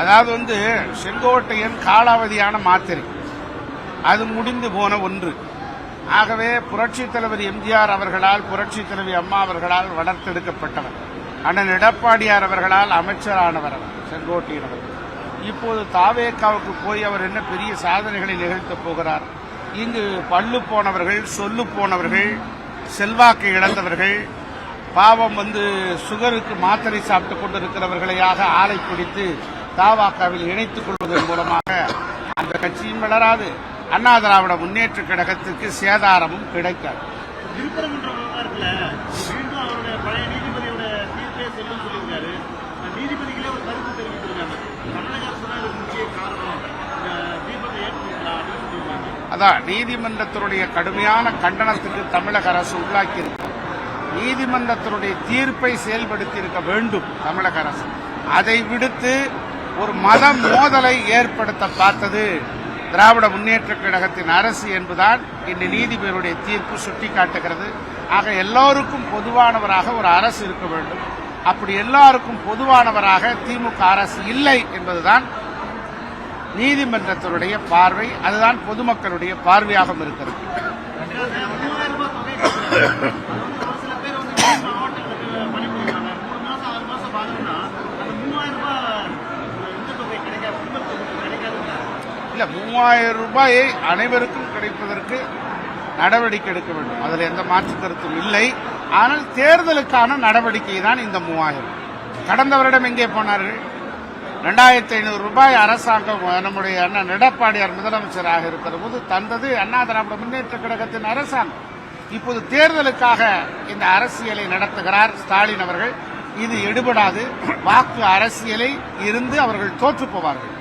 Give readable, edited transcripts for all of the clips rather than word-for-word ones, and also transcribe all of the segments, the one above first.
அதாவது செங்கோட்டையன் காலாவதியான மாத்திரை, அது முடிந்து போன ஒன்று. ஆகவே புரட்சித் தலைவர் எம்ஜிஆர் அவர்களால், புரட்சித் தலைவி அம்மா அவர்களால் வளர்த்தெடுக்கப்பட்டவர். அண்ணன் எடப்பாடியார் அவர்களால் அமைச்சரானவர் அவர் செங்கோட்டையன் அவர்கள். இப்போது தாவேக்காவுக்கு போய் அவர் என்ன பெரிய சாதனைகளை நிகழ்த்தப் போகிறார்? இங்கு பல்லு போனவர்கள், சொல்லு போனவர்கள், செல்வாக்கு இழந்தவர்கள், பாவம் சுகருக்கு மாத்திரை சாப்பிட்டுக் கொண்டிருக்கிறவர்களையாக ஆளை பிடித்து தாவாக்காவில் இணைத்துக் கொள்வதன் மூலமாக அந்த கட்சியும் வளராது, அண்ணா திராவிட முன்னேற்ற கழகத்துக்கு சேதாரமும் கிடைக்காது. அதான் நீதிமன்றத்தினுடைய கடுமையான கண்டனத்துக்கு தமிழக அரசு உள்ளாக்கியிருக்கிறது. நீதிமன்றத்தினுடைய தீர்ப்பை செயல்படுத்தி இருக்க வேண்டும் தமிழக அரசு. அதை விடுத்து ஒரு மத மோதலை ஏற்படுத்த பார்த்தது திராவிட முன்னேற்ற கழகத்தின் அரசு என்பதுதான் இந்த நீதிபதியுடைய தீர்ப்பு சுட்டிக்காட்டுகிறது. ஆக எல்லோருக்கும் பொதுவானவராக ஒரு அரசு இருக்க வேண்டும். அப்படி எல்லாருக்கும் பொதுவானவராக திமுக அரசு இல்லை என்பதுதான் நீதிமன்றத்தினுடைய பார்வை. அதுதான் பொதுமக்களுடைய பார்வையாகவும் இருக்கிறது. இல்ல, 3000 ரூபாயை அனைவருக்கும் கிடைப்பதற்கு நடவடிக்கை எடுக்க வேண்டும். அதில் எந்த மாற்று கருத்தும் இல்லை. ஆனால் தேர்தலுக்கான நடவடிக்கை தான் இந்த 3000. கடந்த வருடம் எங்கே போனார்கள்? 2500 ரூபாய் அரசாங்கம் நம்முடைய அண்ணன் எடப்பாடியார் முதலமைச்சராக இருக்கிற போது தந்தது அண்ணா திராவிட முன்னேற்ற கழகத்தின் அரசாங்கம். இப்போது தேர்தலுக்காக இந்த அரசியலை நடத்துகிறார் ஸ்டாலின் அவர்கள். இது எடுபடாது. வாக்கு அரசியலை இருந்து அவர்கள் தோற்று போவார்கள்.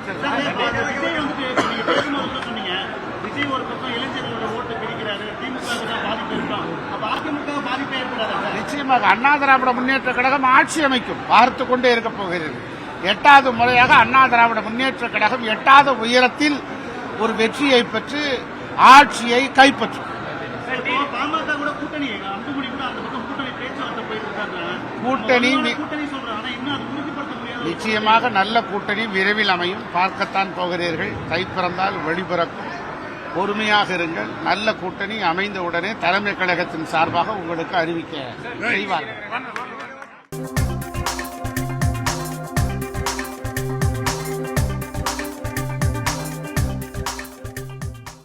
நிச்சயமாக அண்ணா திராவிட முன்னேற்ற கழகம் ஆட்சி அமைக்கும். பார்த்து கொண்டே இருக்க போகிறது. 8வது முறையாக அண்ணா திராவிட முன்னேற்ற கழகம் 8வது உயரத்தில் ஒரு வெற்றியை பெற்று ஆட்சியை கைப்பற்றும். கூட்டணி நிச்சயமாக நல்ல கூட்டணி விரைவில் அமையும். பார்க்கத்தான் போகிறீர்கள். தை பிறந்தால் வெளிபிறக்கும். பொறுமையாக இருங்கள். நல்ல கூட்டணி அமைந்தவுடனே தலைமை கழகத்தின் சார்பாக உங்களுக்கு அறிவிக்க செய்வார்கள்.